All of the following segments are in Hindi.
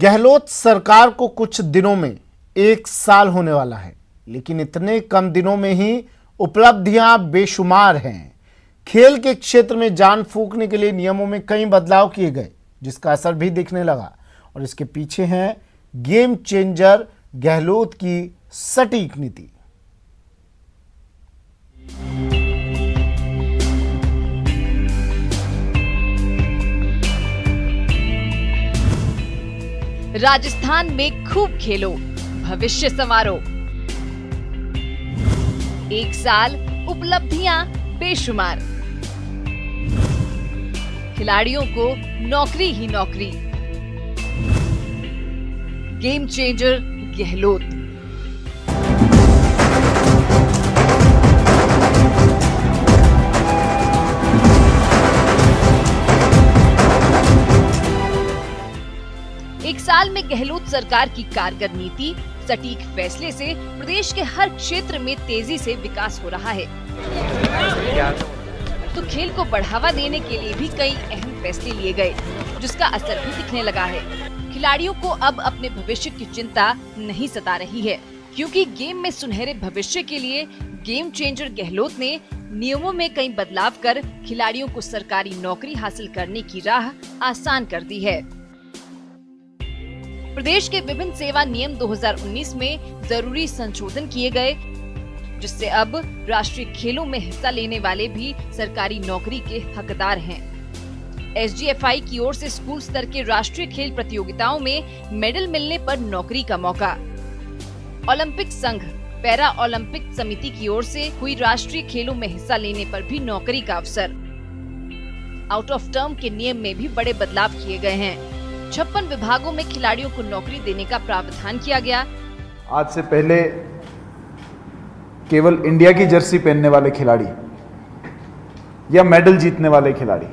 गहलोत सरकार को कुछ दिनों में 1 साल होने वाला है, लेकिन इतने कम दिनों में ही उपलब्धियां बेशुमार हैं। खेल के क्षेत्र में जान फूंकने के लिए नियमों में कई बदलाव किए गए, जिसका असर भी दिखने लगा और इसके पीछे है गेम चेंजर गहलोत की सटीक नीति। राजस्थान में खूब खेलो, भविष्य संवारो। 1 साल, उपलब्धियां बेशुमार। खिलाड़ियों को नौकरी ही नौकरी। Game changer Gehlot. एक साल में गहलोत सरकार की कारगर नीति, सटीक फैसले से प्रदेश के हर क्षेत्र में तेजी से विकास हो रहा है। तो खेल को बढ़ावा देने के लिए भी कई अहम फैसले लिए गए, जिसका असर भी दिखने लगा है। खिलाड़ियों को अब अपने भविष्य की चिंता नहीं सता रही है, क्योंकि गेम में सुनहरे भविष्य के लिए गेम चेंजर गहलोत ने नियमों में कई बदलाव कर खिलाड़ियों को सरकारी नौकरी हासिल करने की राह आसान कर दी है। प्रदेश के विभिन्न सेवा नियम 2019 में जरूरी संशोधन किए गए, जिससे अब राष्ट्रीय खेलों में हिस्सा लेने वाले भी सरकारी नौकरी के हकदार हैं। SGFI की ओर से स्कूल स्तर के राष्ट्रीय खेल प्रतियोगिताओं में मेडल मिलने पर नौकरी का मौका। ओलंपिक संघ, पैरा ओलंपिक समिति की ओर से हुई राष्ट्रीय खेलों में हिस्सा लेने पर भी नौकरी का अवसर। आउट ऑफ टर्म के नियम में भी बड़े बदलाव किए गए हैं। 56 विभागों में खिलाड़ियों को नौकरी देने का प्रावधान किया गया। आज से पहले केवल इंडिया की जर्सी पहनने वाले खिलाड़ी या मेडल जीतने वाले खिलाड़ी,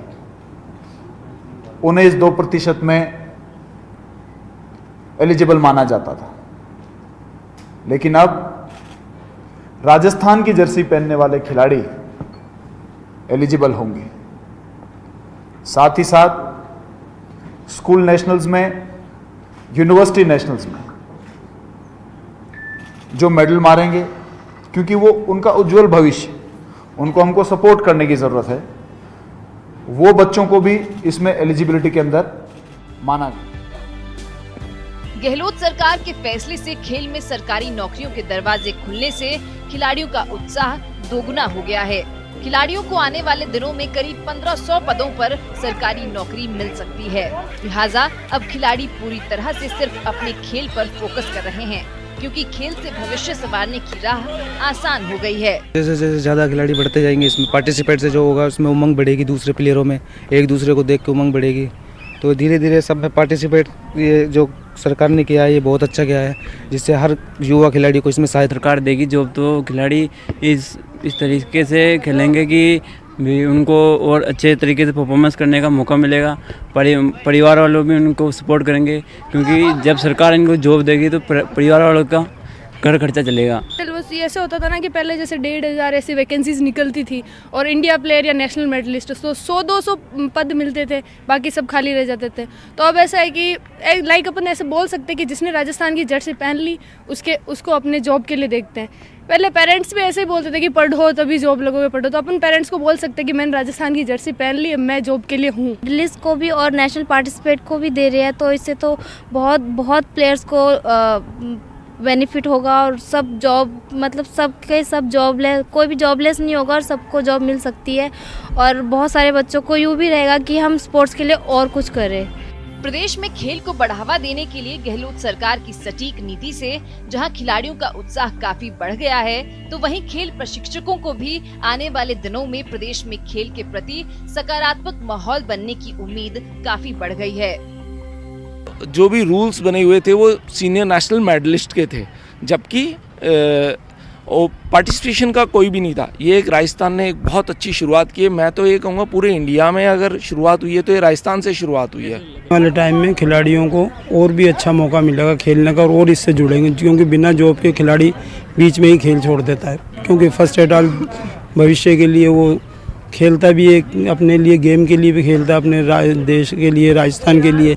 उन्हें इस 2% में एलिजिबल माना जाता था, लेकिन अब राजस्थान की जर्सी पहनने वाले खिलाड़ी एलिजिबल होंगे। साथ ही साथ स्कूल नेशनल्स में, यूनिवर्सिटी नेशनल्स में जो मेडल मारेंगे, क्योंकि वो उनका उज्जवल भविष्य, उनको हमको सपोर्ट करने की जरूरत है, वो बच्चों को भी इसमें एलिजिबिलिटी के अंदर माना गया। गहलोत सरकार के फैसले से खेल में सरकारी नौकरियों के दरवाजे खुलने से खिलाड़ियों का उत्साह दोगुना हो गया है। खिलाड़ियों को आने वाले दिनों में करीब 1500 पदों पर सरकारी नौकरी मिल सकती है। लिहाजा अब खिलाड़ी पूरी तरह से सिर्फ अपने खेल पर फोकस कर रहे हैं, क्योंकि खेल से भविष्य संवारने की राह आसान हो गई है। जैसे जैसे ज्यादा खिलाड़ी बढ़ते जाएंगे, इसमें पार्टिसिपेट से जो होगा उसमें उमंग बढ़ेगी, दूसरे प्लेयरों में एक दूसरे को देख के उमंग बढ़ेगी। तो धीरे धीरे सब में पार्टिसिपेट, ये जो सरकार ने किया है ये बहुत अच्छा किया है, जिससे हर युवा खिलाड़ी को इसमें सहायता सरकार देगी जॉब, तो खिलाड़ी इस तरीके से खेलेंगे कि भी उनको और अच्छे तरीके से परफॉर्मेंस करने का मौका मिलेगा। परिवार वालों भी उनको सपोर्ट करेंगे, क्योंकि जब सरकार इनको जॉब देगी तो परिवार वालों का घर खर्चा चलेगा। बस ऐसे होता था ना कि पहले जैसे 1,500 ऐसी वैकेंसीज निकलती थी और इंडिया प्लेयर या नेशनल मेडलिस्ट तो 100-200 पद मिलते थे, बाकी सब खाली रह जाते थे। तो अब ऐसा है कि लाइक अपन ऐसे बोल सकते हैं कि जिसने राजस्थान की जर्सी पहन ली उसको अपने जॉब के लिए देखते हैं। पहले पेरेंट्स भी ऐसे ही बोलते थे कि पढ़ो तभी जॉब लगोगे, पढ़ो, तो अपन पेरेंट्स को बोल सकते हैं कि मैंने राजस्थान की जर्सी पहन ली, मैं जॉब के लिए हूँ। मेडलिस्ट को भी और नेशनल पार्टिसिपेट को भी दे रहे हैं, तो इससे तो बहुत प्लेयर्स को बेनिफिट होगा और सब जॉब, मतलब सब जॉबलेस, कोई भी जॉबलेस नहीं होगा और सबको जॉब मिल सकती है। और बहुत सारे बच्चों को यूँ भी रहेगा कि हम स्पोर्ट्स के लिए और कुछ करें। प्रदेश में खेल को बढ़ावा देने के लिए गहलोत सरकार की सटीक नीति से जहां खिलाड़ियों का उत्साह काफी बढ़ गया है, तो वहीं खेल प्रशिक्षकों को भी आने वाले दिनों में प्रदेश में खेल के प्रति सकारात्मक माहौल बनने की उम्मीद काफी बढ़ गई है। जो भी रूल्स बने हुए थे वो सीनियर नेशनल मेडलिस्ट के थे, जबकि पार्टिसिपेशन का कोई भी नहीं था। ये एक राजस्थान ने एक बहुत अच्छी शुरुआत की है। मैं तो ये कहूँगा पूरे इंडिया में अगर शुरुआत हुई है तो ये राजस्थान से शुरुआत हुई है। वाले टाइम में खिलाड़ियों को और भी अच्छा मौका मिलेगा खेलने का और इससे जुड़ेंगे, क्योंकि बिना जॉब के खिलाड़ी बीच में ही खेल छोड़ देता है, क्योंकि फर्स्ट एट ऑल भविष्य के लिए वो खेलता भी है, अपने लिए गेम के लिए भी खेलता है, अपने देश के लिए, राजस्थान के लिए।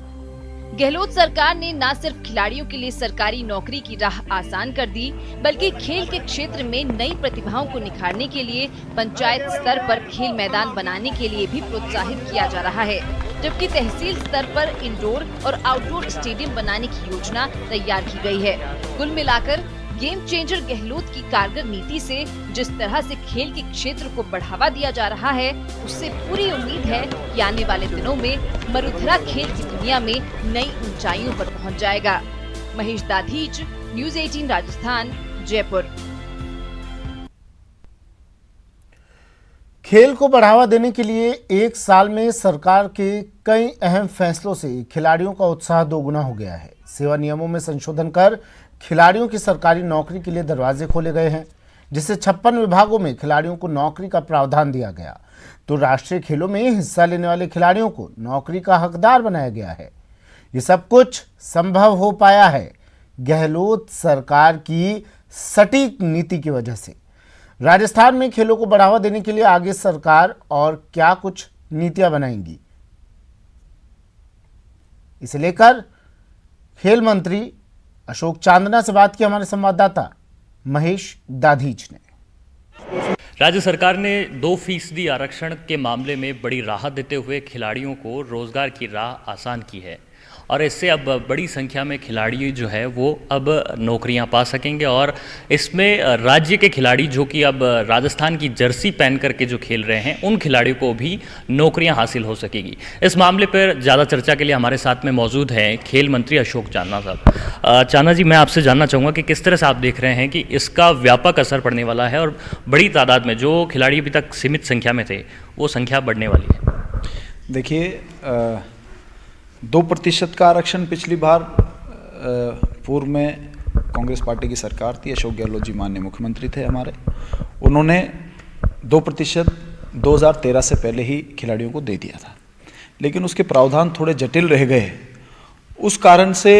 गहलोत सरकार ने न सिर्फ खिलाड़ियों के लिए सरकारी नौकरी की राह आसान कर दी, बल्कि खेल के क्षेत्र में नई प्रतिभाओं को निखारने के लिए पंचायत स्तर पर खेल मैदान बनाने के लिए भी प्रोत्साहित किया जा रहा है, जबकि तहसील स्तर पर इंडोर और आउटडोर स्टेडियम बनाने की योजना तैयार की गई है। कुल मिलाकर गेम चेंजर गहलोत की कारगर नीति से जिस तरह से खेल के क्षेत्र को बढ़ावा दिया जा रहा है, उससे पूरी उम्मीद है कि आने वाले दिनों में मरुधरा खेल की दुनिया में नई ऊंचाइयों पर पहुंच जाएगा। महेश दाधीच, न्यूज़ 18 राजस्थान, जयपुर। खेल को बढ़ावा देने के लिए एक साल में सरकार के कई अहम फैसलों से खिलाड़ियों का उत्साह दोगुना हो गया है। सेवा नियमों में संशोधन कर खिलाड़ियों की सरकारी नौकरी के लिए दरवाजे खोले गए हैं, जिससे 56 विभागों में खिलाड़ियों को नौकरी का प्रावधान दिया गया, तो राष्ट्रीय खेलों में हिस्सा लेने वाले खिलाड़ियों को नौकरी का हकदार बनाया गया है। ये सब कुछ संभव हो पाया है गहलोत सरकार की सटीक नीति की वजह से। राजस्थान में खेलों को बढ़ावा देने के लिए आगे सरकार और क्या कुछ नीतियां बनाएंगी, इसे लेकर खेल मंत्री अशोक चांदना से बात की हमारे संवाददाता महेश दाधीच ने। राज्य सरकार ने 2% आरक्षण के मामले में बड़ी राहत देते हुए खिलाड़ियों को रोजगार की राह आसान की है और इससे अब बड़ी संख्या में खिलाड़ी जो है वो अब नौकरियां पा सकेंगे और इसमें राज्य के खिलाड़ी जो कि अब राजस्थान की जर्सी पहन करके जो खेल रहे हैं उन खिलाड़ियों को भी नौकरियां हासिल हो सकेगी। इस मामले पर ज़्यादा चर्चा के लिए हमारे साथ में मौजूद हैं खेल मंत्री अशोक चांदना साहब। चांदना जी, मैं आपसे जानना चाहूँगा कि किस तरह से आप देख रहे हैं कि इसका व्यापक असर पड़ने वाला है और बड़ी तादाद में जो खिलाड़ी अभी तक सीमित संख्या में थे वो संख्या बढ़ने वाली है। देखिए, 2% का आरक्षण पिछली बार पूर्व में कांग्रेस पार्टी की सरकार थी, अशोक गहलोत जी माननीय मुख्यमंत्री थे हमारे, उन्होंने 2% 2013 से पहले ही खिलाड़ियों को दे दिया था, लेकिन उसके प्रावधान थोड़े जटिल रह गए। उस कारण से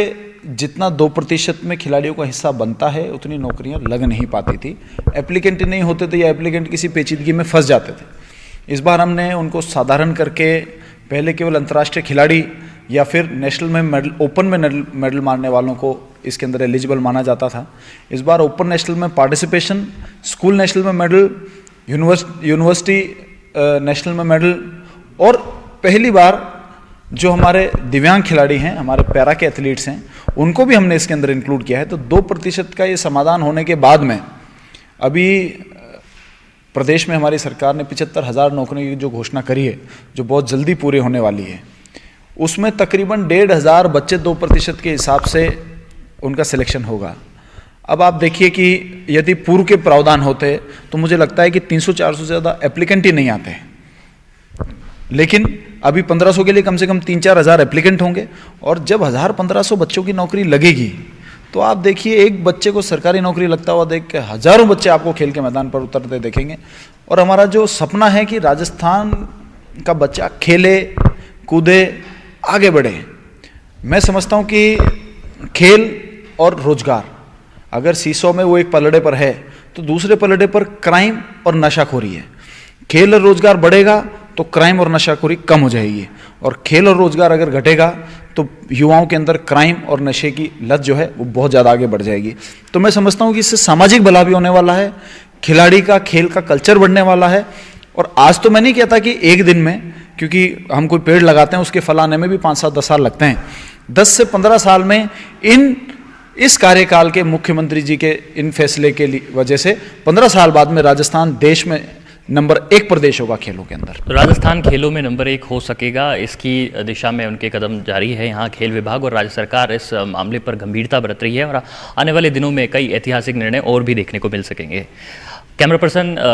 जितना 2% में खिलाड़ियों का हिस्सा बनता है उतनी नौकरियां लग नहीं पाती थी, एप्लीकेंट नहीं होते थे या एप्लीकेंट किसी पेचीदगी में फंस जाते थे। इस बार हमने उनको साधारण करके पहले केवल अंतर्राष्ट्रीय खिलाड़ी या फिर नेशनल में मेडल, ओपन में मेडल मारने वालों को इसके अंदर एलिजिबल माना जाता था। इस बार ओपन नेशनल में पार्टिसिपेशन, स्कूल नेशनल में मेडल, यूनिवर्सिटी नेशनल में मेडल और पहली बार जो हमारे दिव्यांग खिलाड़ी हैं, हमारे पैरा के एथलीट्स हैं, उनको भी हमने इसके अंदर इंक्लूड किया है। तो 2% का ये समाधान होने के बाद में अभी प्रदेश में हमारी सरकार ने 75,000 नौकरियों की जो घोषणा करी है, जो बहुत जल्दी पूरी होने वाली है, उसमें तकरीबन 1,500 बच्चे 2% के हिसाब से उनका सिलेक्शन होगा। अब आप देखिए कि यदि पूर्व के प्रावधान होते तो मुझे लगता है कि 300-400 से ज़्यादा एप्लीकेंट ही नहीं आते, लेकिन अभी 1500 के लिए कम से कम 3-4 हज़ार एप्लीकेंट होंगे और जब 1000-1500 बच्चों की नौकरी लगेगी तो आप देखिए एक बच्चे को सरकारी नौकरी लगता हुआ देख के हजारों बच्चे आपको खेल के मैदान पर उतरते देखेंगे। और हमारा जो सपना है कि राजस्थान का बच्चा खेले, कूदे, आगे बढ़े, मैं समझता हूँ कि खेल और रोजगार अगर सीसो में वो एक पलड़े पर है तो दूसरे पलड़े पर क्राइम और नशाखोरी है। खेल और रोजगार बढ़ेगा तो क्राइम और नशाखोरी कम हो जाएगी और खेल और रोजगार अगर घटेगा तो युवाओं के अंदर क्राइम और नशे की लत जो है वो बहुत ज़्यादा आगे बढ़ जाएगी। तो मैं समझता हूँ कि इससे सामाजिक भला भी होने वाला है, खिलाड़ी का खेल का कल्चर बढ़ने वाला है। और आज तो मैं नहीं कहता कि एक दिन में, क्योंकि हम कोई पेड़ लगाते हैं उसके फल आने में भी 5-7-10 साल लगते हैं, 10 से 15 साल में इस कार्यकाल के मुख्यमंत्री जी के इन फैसले के वजह से 15 साल बाद में राजस्थान देश में नंबर 1 प्रदेश होगा खेलों के अंदर। तो राजस्थान खेलों में नंबर 1 हो सकेगा, इसकी दिशा में उनके कदम जारी है। यहाँ खेल विभाग और राज्य सरकार इस मामले पर गंभीरता बरत रही है और आने वाले दिनों में कई ऐतिहासिक निर्णय और भी देखने को मिल सकेंगे। Camera person